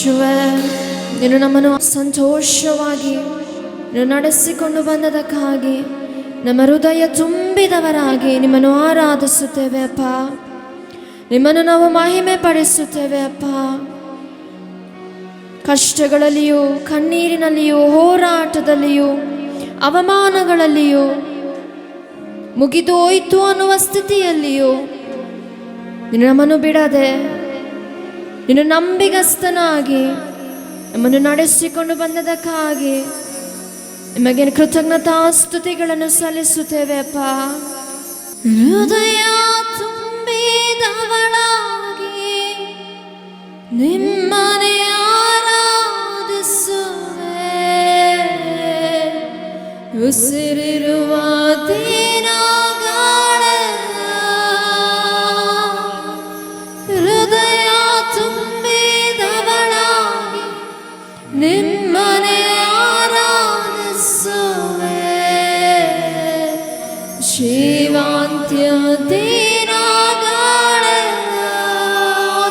ಯೇಸುವೇ, ನೀನು ನಮ್ಮನ್ನು ಸಂತೋಷವಾಗಿ ನಡೆಸಿಕೊಂಡು ಬಂದದಕ್ಕಾಗಿ ನಮ್ಮ ಹೃದಯ ತುಂಬಿದವರಾಗಿ ನಿಮ್ಮನ್ನು ಆರಾಧಿಸುತ್ತೇವೆ ಅಪ್ಪ. ನಿಮ್ಮನ್ನು ನಾವು ಮಹಿಮೆ ಪಡಿಸುತ್ತೇವೆ ಅಪ್ಪ. ಕಷ್ಟಗಳಲ್ಲಿಯೂ, ಕಣ್ಣೀರಿನಲ್ಲಿಯೂ, ಹೋರಾಟದಲ್ಲಿಯೂ, ಅವಮಾನಗಳಲ್ಲಿಯೂ, ಮುಗಿದು ಹೋಯಿತು ಅನ್ನುವ ಸ್ಥಿತಿಯಲ್ಲಿಯೂ ನೀನು ನಮ್ಮನ್ನು ಬಿಡದೆ, ನೀನು ನಂಬಿಗಸ್ತನಾಗಿ ನಮ್ಮನ್ನು ನಡೆಸಿಕೊಂಡು ಬಂದದಕ್ಕಾಗಿ ನಿಮಗೆ ಕೃತಜ್ಞತಾ ಸ್ತುತಿಗಳನ್ನು ಸಲ್ಲಿಸುತ್ತೇವೆ ಅಪ್ಪ. ಹೃದಯ ತುಂಬಿದವಳಾಗಿ ನಿಮ್ಮನೆ ಆರಾಧಿಸುವೆ, ಉಸಿರಿರುವ ದಿನಗಳೆಲ್ಲ ಹೃದಯ ತುಂಬಿದವಳಾಗಿ ನಿಮ್ಮನೆ ಆರಾಧಿಸುವೆ. ಜೀವಾಂತ್ಯ